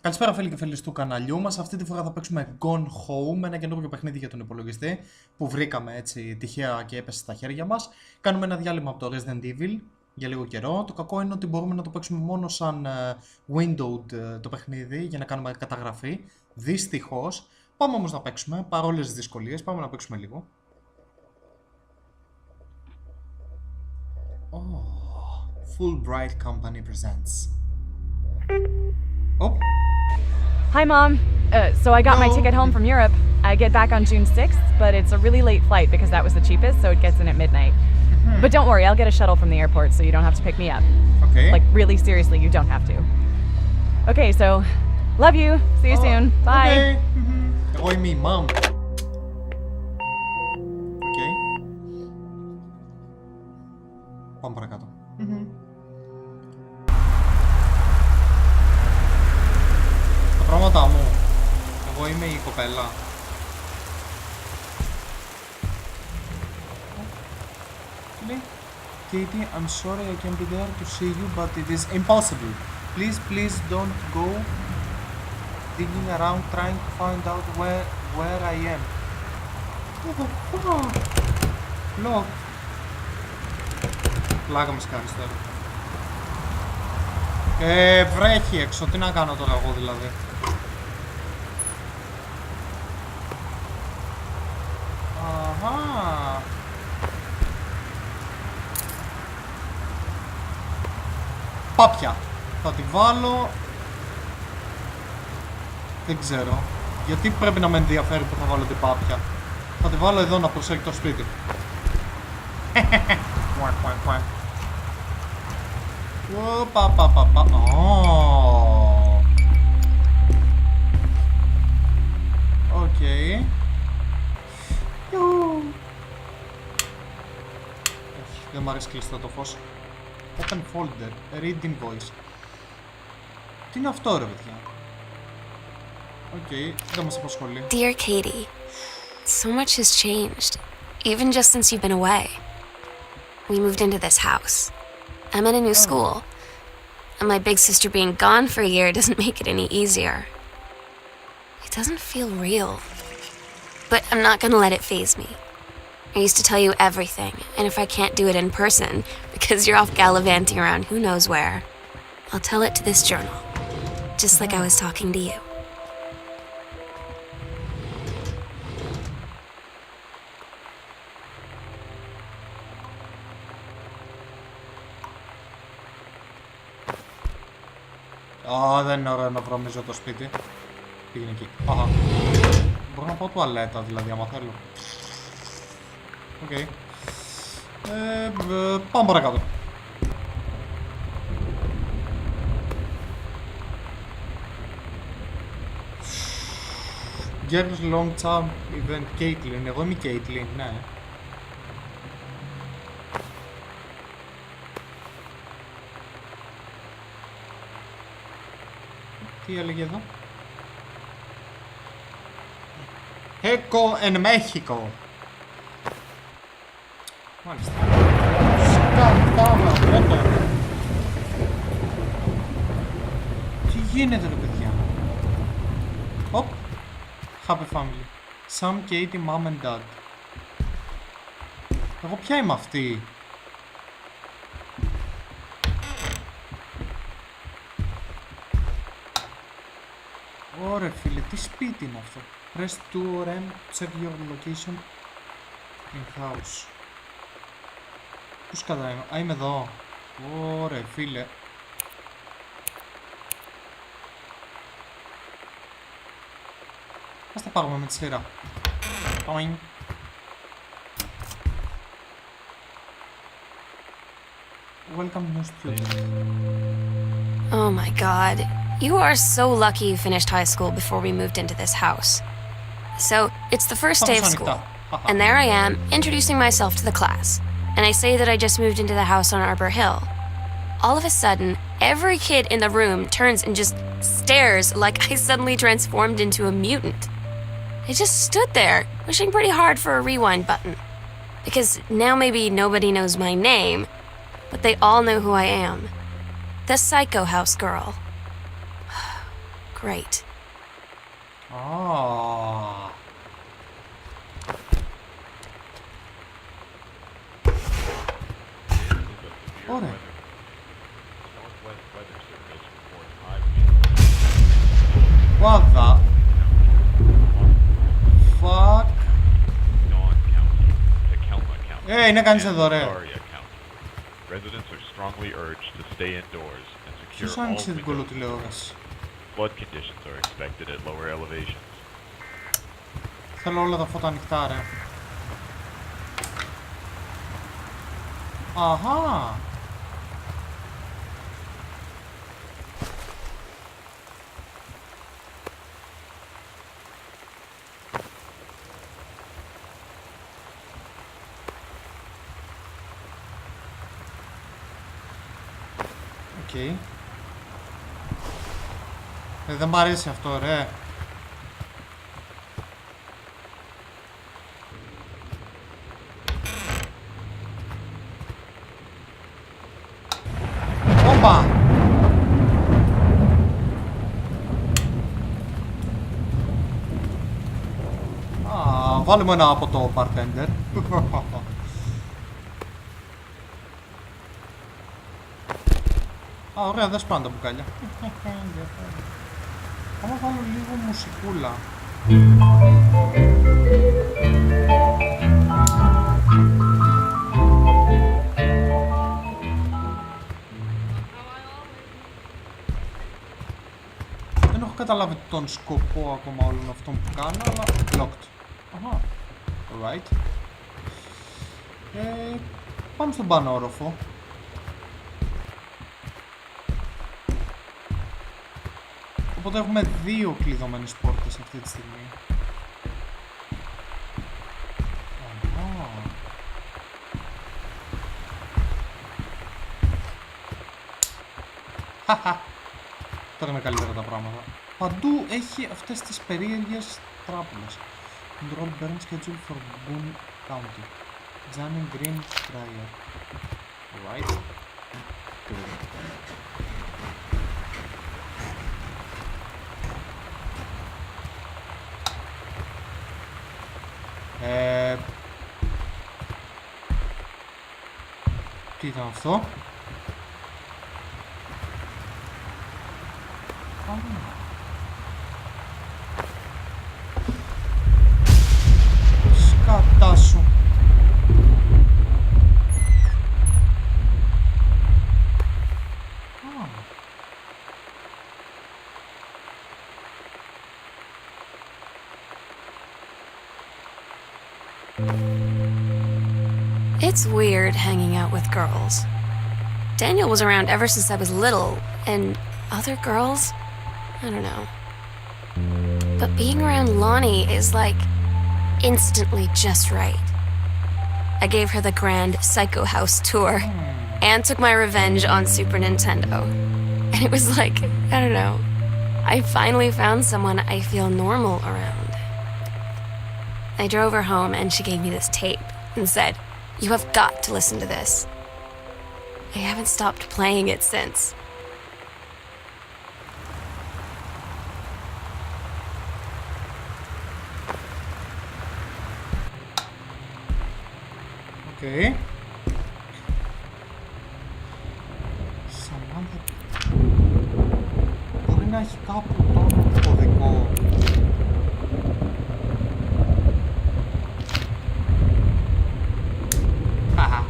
Καλησπέρα φίλοι και φίλοι του καναλιού μας. Αυτή τη φορά θα παίξουμε Gone Home, ένα καινούργιο παιχνίδι για τον υπολογιστή που βρήκαμε έτσι τυχαία και έπεσε στα χέρια μας. Κάνουμε ένα διάλειμμα από το Resident Evil για λίγο καιρό. Το κακό είναι ότι μπορούμε να το παίξουμε μόνο σαν windowed το παιχνίδι για να κάνουμε καταγραφή. Δυστυχώς. Πάμε όμως να παίξουμε, παρόλες τις δυσκολίες, πάμε να παίξουμε λίγο. Fulbright Company presents. Oh. Hi, Mom. So I got my ticket home from Europe. I get back on June 6th, but it's a really late flight because that was the cheapest, so it gets in at midnight. But don't worry, I'll get a shuttle from the airport, so you don't have to pick me up. Okay. Like, really seriously, you don't have to. Okay, so, love you. See you soon. Bye. Okay. Εγώ είμαι η mom. Okay. Πάμε παρακάτω. Τα πράγματα μου. Εγώ είμαι η κοπέλα. Katie, I'm sorry I can't be there to see you, but it is impossible. Please don't go digging around trying to find out where I am. What the fuck? Look. Πλάκα με σκάρεις τώρα. Βρέχει έξω, τι να κάνω τώρα εγώ δηλαδή. Αχα. Πάπια. Θα τη βάλω. Δεν ξέρω. Γιατί πρέπει να με ενδιαφέρει που θα βάλω την πάπια. Θα τη βάλω εδώ να προσέχει το σπίτι. Οκ. Δεν μ' αρέσει κλειστό το φως. Open folder. Read invoice. Τι είναι αυτό ρε παιδιά. Οκ, δεν μας απασχολεί. Dear Katie, so much has changed, even just since you've been away. We moved into this house. I'm at a new school, and my big sister being gone for a year doesn't make it any easier. It doesn't feel real, but I'm not gonna let it faze me. I used to tell you everything, and if I can't do it in person, because you're off gallivanting around who knows where, I'll tell it to this journal, just like I was talking to you. Δεν είναι ωραίο να βρωμίζω το σπίτι. Πήγαινε εκεί. Αχα. Μπορώ να πάω τουαλέτα δηλαδή, άμα θέλω. Οκ. Πάμε παρακάτω. Girls Long Term Event Caitlin. Εγώ είμαι η Caitlin, ναι. Τι έλεγε εδώ. Eco en Mexico. Μάλιστα. Σκατάμα, πρώτο. Τι γίνεται ρε παιδιά. Οπ. Happy family. Sam, Katie, mom and dad. Εγώ ποια είμαι αυτή. Ωραία φίλε, τι σπίτι είναι αυτό. Press 2 or M to check your location in house. Πούς κατά είμαι. Α, είμαι εδώ. Ωραία φίλε. Ας τα πάρουμε με τη σειρά. Toing. Welcome new student. Oh my god. You are so lucky you finished high school before we moved into this house. So, it's the first day of school, and there I am, introducing myself to the class, and I say that I just moved into the house on Arbor Hill. All of a sudden, every kid in the room turns and just stares like I suddenly transformed into a mutant. I just stood there, wishing pretty hard for a rewind button. Because now maybe nobody knows my name, but they all know who I am. The Psycho House girl. Great. Ah. Ωραία. What the fuck? Είναι κανείς εδώ ρε. Ποιος άνοιξε την κολοτηλεόραση? Θέλω όλα τα φώτα ανοιχτά ρε. Αχα. Okay. Δεν μ' αρέσει αυτό ρε. Όπα! Βάλουμε ένα από το bartender. Ωραία, δεν σπάνε τα μπουκάλια. Άμα βάλω λίγο μουσικούλα. Δεν έχω καταλάβει τον σκοπό ακόμα όλων αυτών που κάνω, αλλά blocked. Αχα, alright. Πάμε στον πάνω όροφο. Οπότε έχουμε δύο κλειδωμένες πόρτες αυτή τη στιγμή. Τώρα είναι καλύτερα τα πράγματα. Παντού έχει αυτές τις περίεργες τράπουλες. Control burn schedule for Boone County. Johnny Green Dryer. Right. Τι ήταν αυτό? Σκατά σου. It's weird hanging out with girls. Daniel was around ever since I was little, and other girls? I don't know. But being around Lonnie is like instantly just right. I gave her the grand Psycho House tour and took my revenge on Super Nintendo. And it was like, I don't know, I finally found someone I feel normal around. I drove her home and she gave me this tape and said, "You have got to listen to this." I haven't stopped playing it since. Okay. Samantha. Μπορεί να έχει κάπου το κωδικό. Αχα.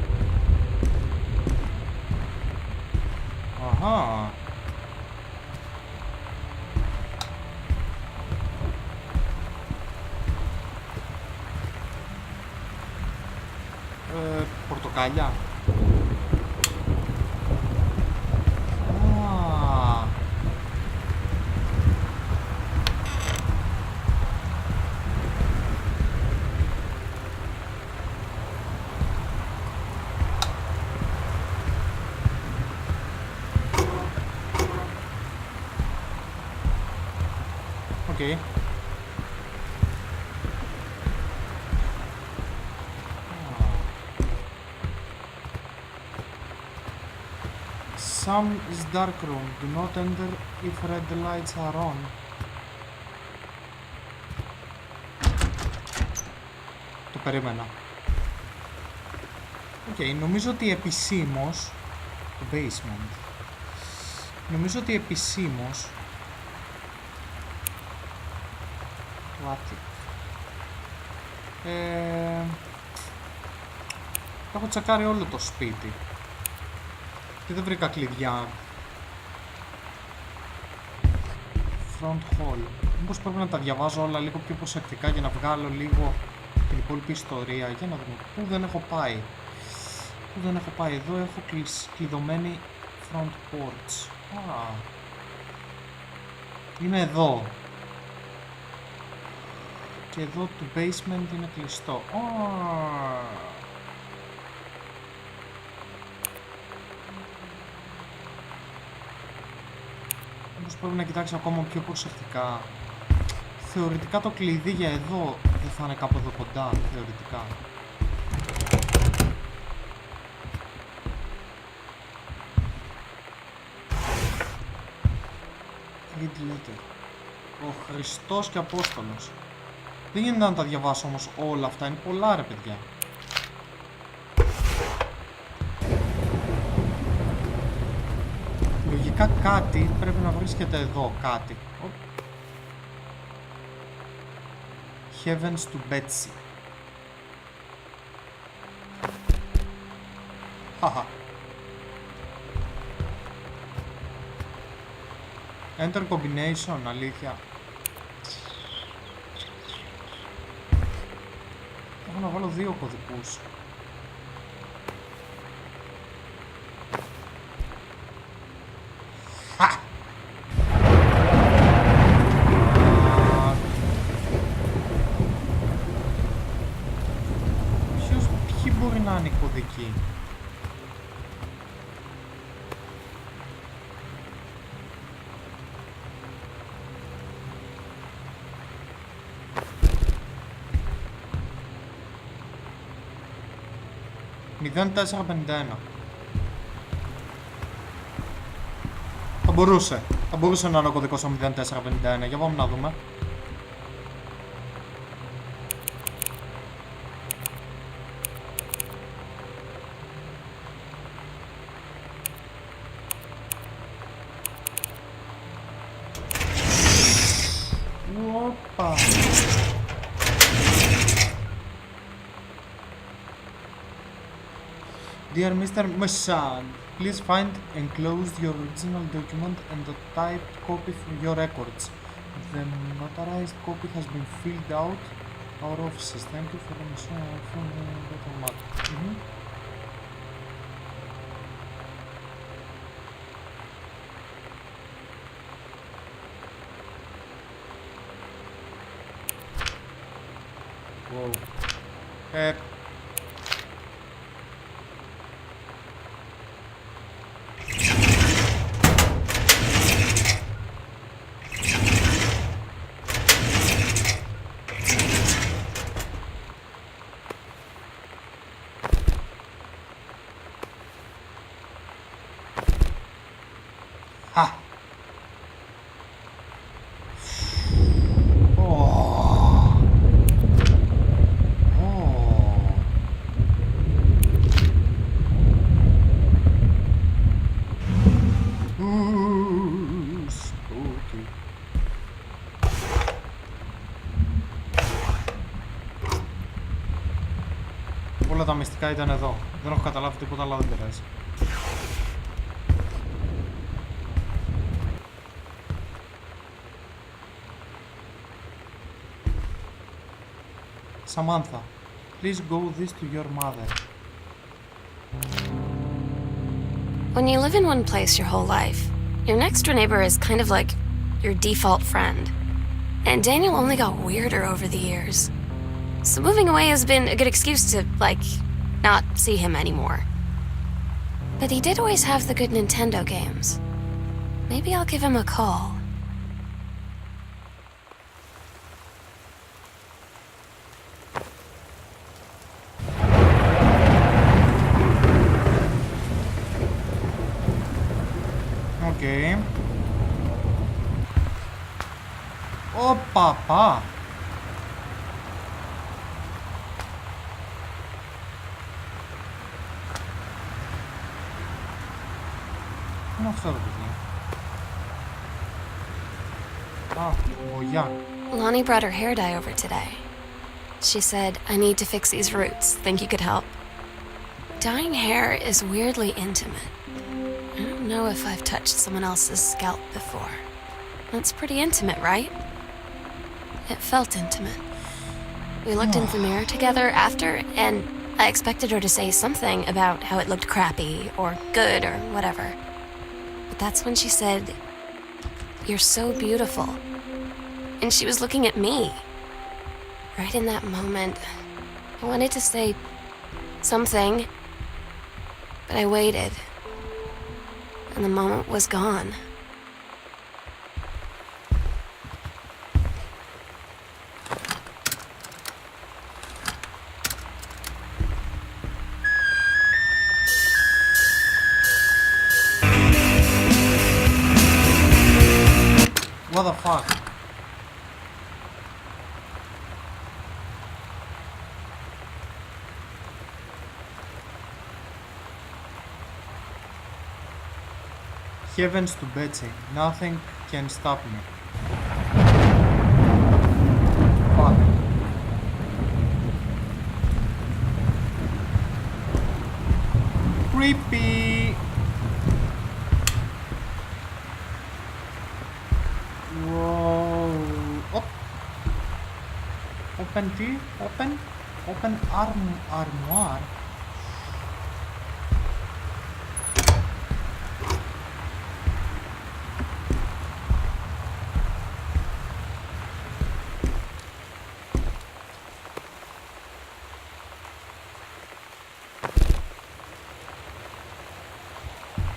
Πορτοκάλια. Okay. Some is dark room. Do not enter if red lights are on. Το περίμενα. Νομίζω ότι επισήμως το basement. Νομίζω ότι επισήμως το attic. Έχω τσεκάρει όλο το σπίτι και δεν βρήκα κλειδιά. Front hall. Μήπως πρέπει να τα διαβάζω όλα λίγο πιο προσεκτικά για να βγάλω λίγο την υπόλοιπη ιστορία. Για να δούμε πού δεν έχω πάει. Πού δεν έχω πάει. Εδώ έχω κλειδωμένη front porch. Είναι εδώ. Και εδώ το basement είναι κλειστό. Μήπως πρέπει να κοιτάξω ακόμα πιο προσεκτικά. Θεωρητικά το κλειδί για εδώ δεν θα είναι κάπου εδώ κοντά, θεωρητικά. Read letter. Ο Χριστός και Απόστολος. Δεν γίνεται να τα διαβάσω όμως όλα αυτά, είναι πολλά ρε παιδιά. Λογικά κάτι πρέπει να βρίσκεται εδώ, κάτι. Heavens to Betsy. Χαχα. Enter combination, αλήθεια. Έχω να βάλω 2 κωδικούς. Ποιοι μπορεί να είναι οι κωδικοί? ...0451. Θα μπορούσε να είναι ο κωδικός ο 0451. Για πάμε να δούμε. Οπα. Dear Mr. Messan, please find enclosed your original document and a typed copy for your records. The notarized copy has been filled out our offices. Thank you for the mission. Wow. Όλα τα μυστικά ήταν εδώ. Δεν έχω καταλάβει τίποτα, αλλά δεν πειράζει. Samantha, please go this to your mother. When you live in one place your whole life, your next door neighbor is kind of like your default friend. And Daniel only got weirder over the years. So moving away has been a good excuse to, like, not see him anymore. But he did always have the good Nintendo games. Maybe I'll give him a call. Παπά. Τι είναι αυτό, ρε παιδιά? Α, Μπογιάν. Lonnie brought her hair dye over today. She said, I need to fix these roots. Think you could help? Dyeing hair is weirdly intimate. I don't know if I've touched someone else's scalp before. That's pretty intimate, right? It felt intimate. We looked in the mirror together after, and I expected her to say something about how it looked crappy or good or whatever. But that's when she said, "You're so beautiful." And she was looking at me. Right in that moment, I wanted to say something, but I waited, and the moment was gone. What the fuck? Heavens to Betsy. Nothing can stop me. Fuck. Creepy. Whoa. Oh. Open tea. Open armoire.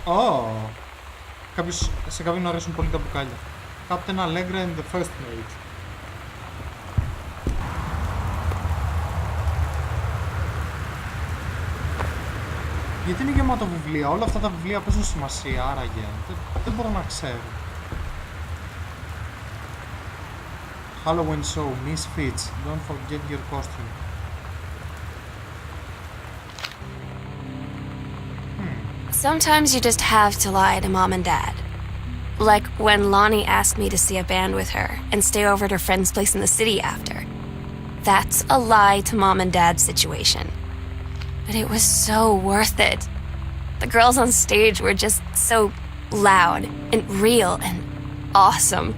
Oh. Σε κάποιον αρέσουν πολύ τα μπουκάλια. Captain Allegra and the First Mate. Γιατί είναι γεμάτο βιβλία, όλα αυτά τα βιβλία παίζουν σημασία, άραγε. Δεν μπορώ να ξέρω. Halloween show, Misfits, don't forget your costume. Sometimes you just have to lie to Mom and Dad. Like when Lonnie asked me to see a band with her and stay over at her friend's place in the city after. That's a lie to Mom and Dad situation. But it was so worth it. The girls on stage were just so loud and real and awesome.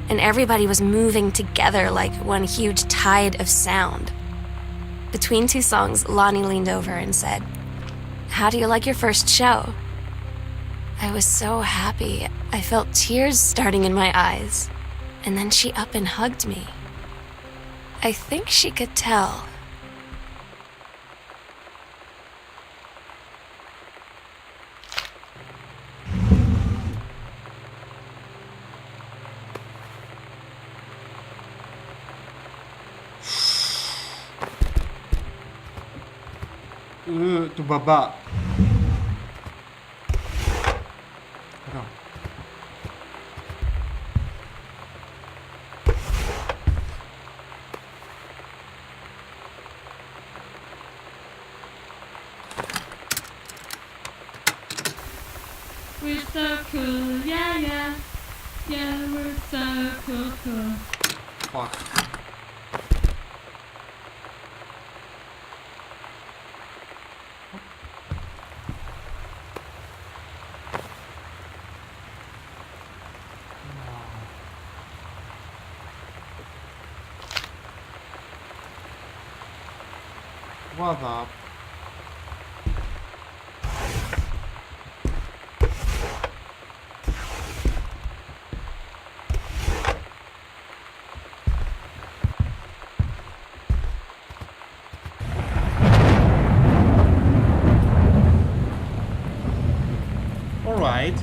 And everybody was moving together like one huge tide of sound. Between two songs, Lonnie leaned over and said, "How do you like your first show?" I was so happy. I felt tears starting in my eyes. And then she up and hugged me. I think she could tell. Του μπαμπά. Εδώ. We're so cool, yeah, yeah. Yeah, we're so cool. Fuck. What up? Alright.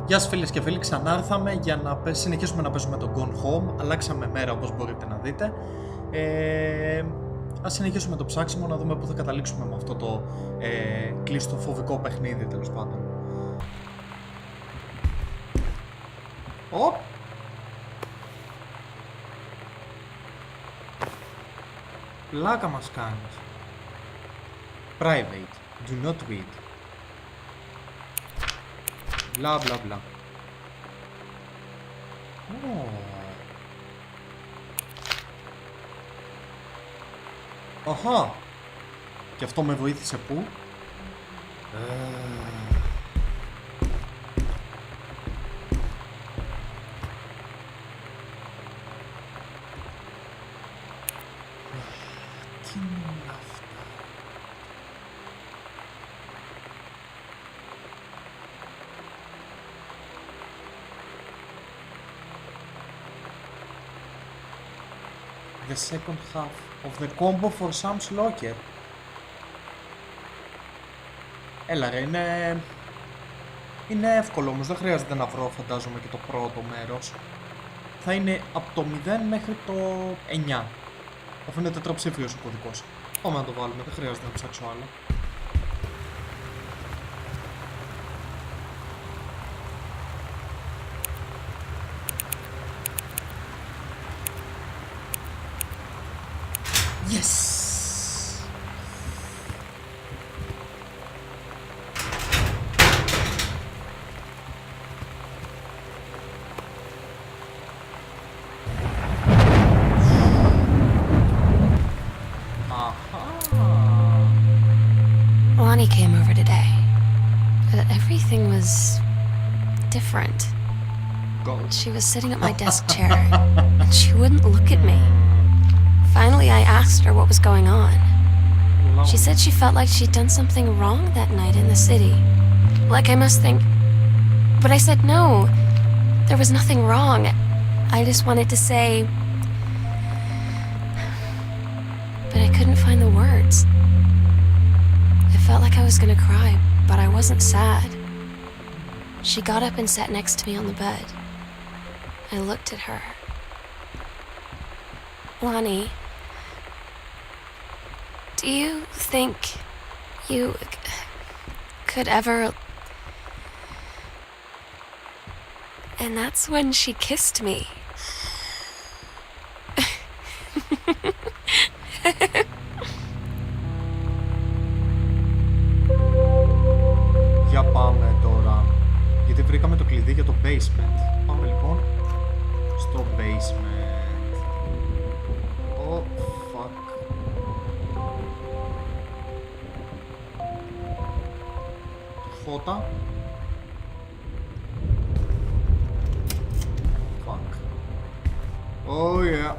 Γεια σας φίλες και φίλοι, ξανάρθαμε για να συνεχίσουμε να παίζουμε το Gone Home. Αλλάξαμε μέρα όπως μπορείτε να δείτε. Ας συνεχίσουμε το ψάξιμο να δούμε πού θα καταλήξουμε με αυτό το κλειστοφοβικό παιχνίδι, τέλος πάντων. Οπ! Πλάκα μας κάνεις. Private. Do not read. Μπλα μπλα μπλα. Αχα. Και αυτό με βοήθησε που? Τι είναι όλα αυτά? The second half of the combo for Sam's locker. Έλα ρε, είναι εύκολο όμως, δεν χρειάζεται να βρω φαντάζομαι και το πρώτο μέρος. Θα είναι από το 0 μέχρι το 9. Αφού είναι τετραψήφιος ο κωδικός. Πάμε να το βάλουμε, δεν χρειάζεται να ψάξω άλλο. Yes! Lonnie came over today. Everything was different. She was sitting at my desk chair, and she wouldn't look at me. Finally, I asked her what was going on. She said she felt like she'd done something wrong that night in the city. Like I must think... But I said no. There was nothing wrong. I just wanted to say... But I couldn't find the words. I felt like I was gonna cry, but I wasn't sad. She got up and sat next to me on the bed. I looked at her. Lonnie, do you think you could ever... And that's when she kissed me. Για πάμε τώρα, γιατί βρήκαμε το κλειδί για το basement. Πάμε λοιπόν στο basement. Oh, fuck. Φώτα. Fuck. Oh yeah.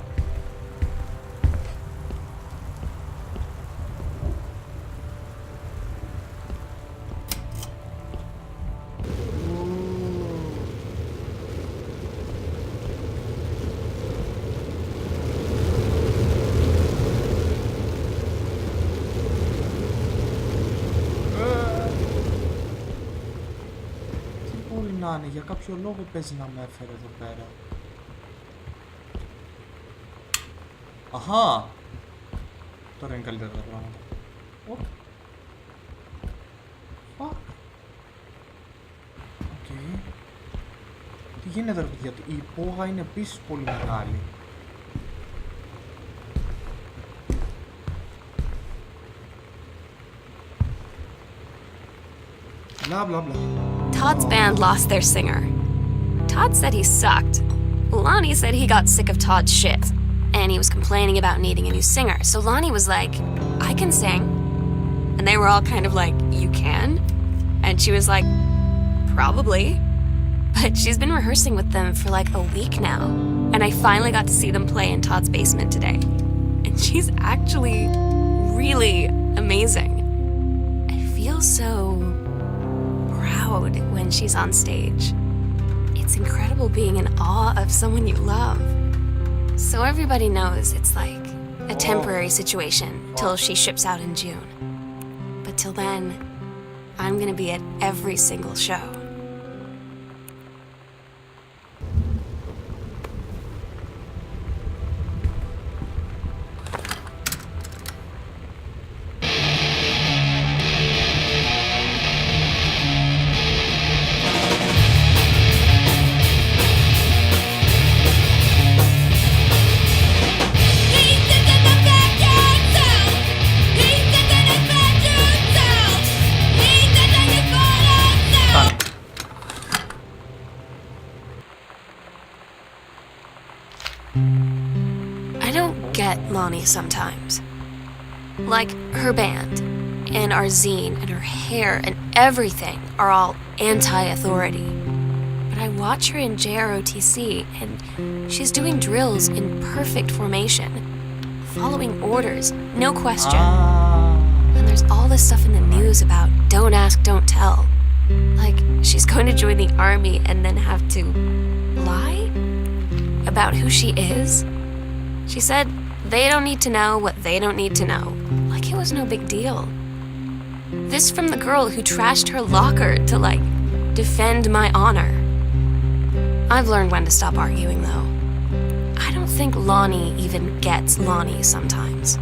Να είναι, για κάποιο λόγο παίζει να με έφερε εδώ πέρα. Αχα! Τώρα είναι καλύτερα τα πράγματα. Οκ. Fuck. Οκ. Τι γίνεται ρε παιδιά, η υπόγα είναι επίσης πολύ μεγάλη. Blah blah blah. Todd's band lost their singer. Todd said he sucked. Lonnie said he got sick of Todd's shit, and he was complaining about needing a new singer. So Lonnie was like, I can sing. And they were all kind of like, you can? And she was like, probably. But she's been rehearsing with them for like a week now. And I finally got to see them play in Todd's basement today. And she's actually really amazing. I feel so proud when she's on stage. It's incredible being in awe of someone you love. So everybody knows it's like a temporary situation till she ships out in June. But till then, I'm gonna be at every single show. Lonnie sometimes. Like her band, and our zine, and her hair, and everything are all anti-authority. But I watch her in JROTC, and she's doing drills in perfect formation, following orders, no question. And there's all this stuff in the news about don't ask, don't tell. Like, she's going to join the army and then have to lie about who she is. She said they don't need to know what they don't need to know. Like it was no big deal. This from the girl who trashed her locker to, like, defend my honor. I've learned when to stop arguing, though. I don't think Lonnie even gets Lonnie sometimes.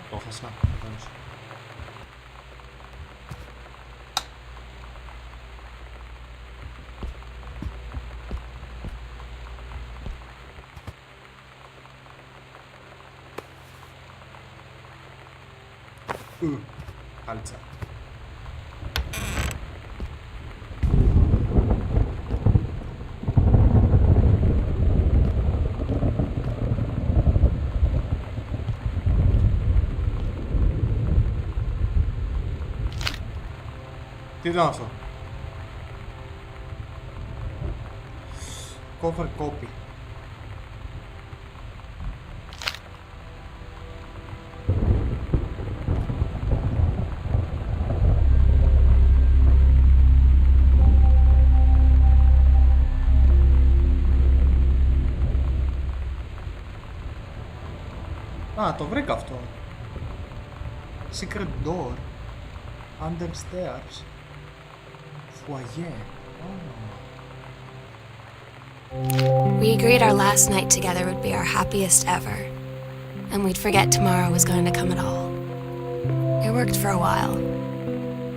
Το χάσα. Κάλτσα. Τι ήταν αυτό? Cover copy. Α, το βρήκα αυτό. Secret door. Under stairs. Foyer. We agreed our last night together would be our happiest ever, and we'd forget tomorrow was going to come at all. It worked for a while.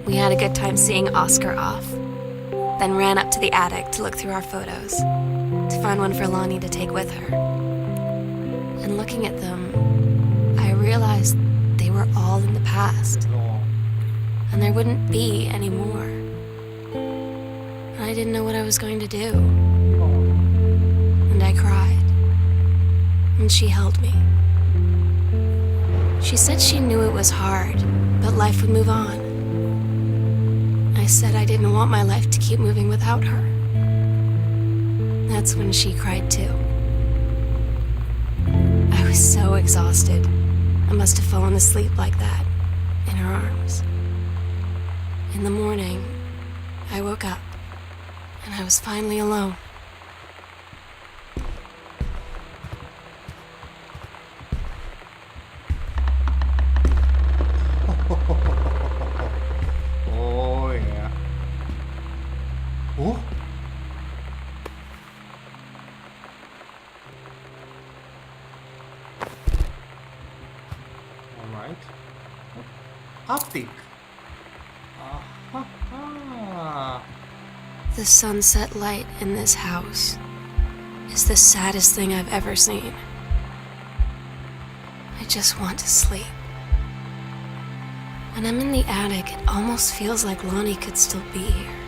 We had a good time seeing Oscar off, then ran up to the attic to look through our photos, to find one for Lonnie to take with her. And looking at them, I realized they were all in the past, and there wouldn't be any more. And I didn't know what I was going to do. And I cried. And she held me. She said she knew it was hard, but life would move on. I said I didn't want my life to keep moving without her. That's when she cried too. I was so exhausted. I must have fallen asleep like that, in her arms. In the morning, I woke up, and I was finally alone. Oh yeah. Oh. All right. Attic. The sunset light in this house is the saddest thing I've ever seen. I just want to sleep. When I'm in the attic, it almost feels like Lonnie could still be here.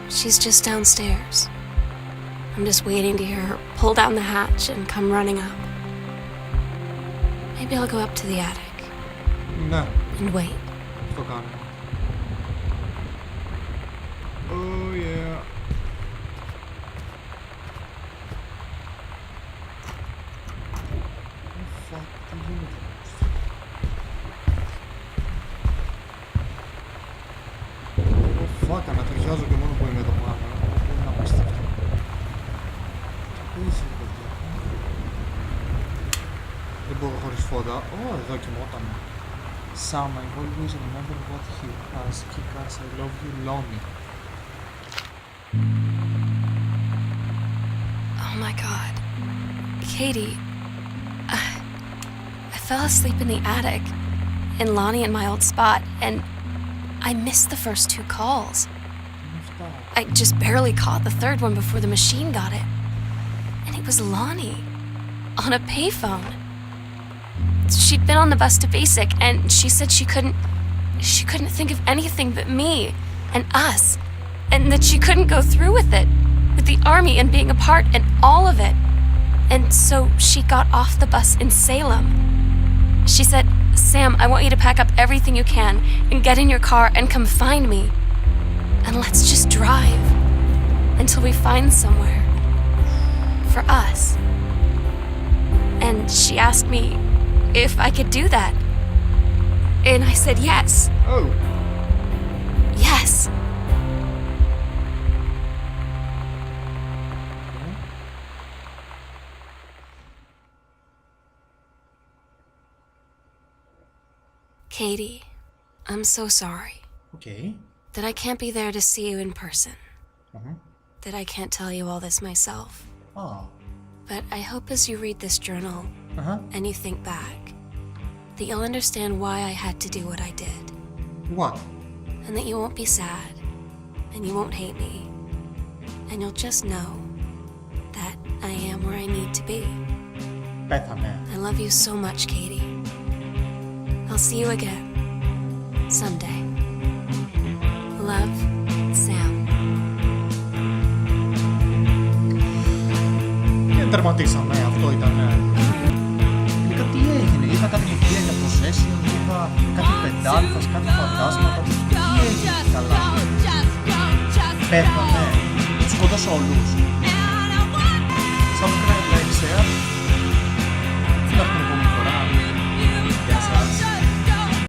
She's just downstairs. I'm just waiting to hear her pull down the hatch and come running up. Maybe I'll go up to the attic. No. And wait. Το κάνω. Oh yeah. Oh fuck, τι γίνεται? Oh fuck, ανατριχιάζω και μόνο που είμαι εδώ πάνω. Είναι απίστευτο. Τι είσαι, παιδιά? Δεν μπορώ χωρίς φώτα. Εδώ κοιμόταν. Sam, I always remember what he has. Kick ass, I love you, Lonnie. Oh my god. Katie, I fell asleep in the attic, and Lonnie in my old spot, and I missed the first 2 calls. I just barely caught the third one before the machine got it. And it was Lonnie, on a payphone. she'd been on the bus to basic, and she said she couldn't think of anything but me and us, and that she couldn't go through with it, with the army and being apart and all of it. And so she got off the bus in Salem. She said, "Sam, I want you to pack up everything you can and get in your car and come find me. And let's just drive until we find somewhere for us." And she asked me if I could do that. And I said yes. Oh. Yes. Katie, I'm so sorry Okay. that I can't be there to see you in person. Uh-huh. That I can't tell you all this myself. Ah. But I hope as you read this journal Uh-huh. and you think back, that you'll understand why I had to do what I did. What? And that you won't be sad, and you won't hate me. And you'll just know that I am where I need to be. Πέθανε. I love you so much, Katie. I'll see you again. Someday. Love, Sam. Και τερματίσαμε, αυτό ήταν. Τελικά τι έγινε, είδα κάτι βιβλία για possession, είδα κάτι πεντάλφας, κάτι φαντάσματα. Τι έγινε καλά. Πέθανε, τους σκοτώσω όλους. Subscribe, like, share.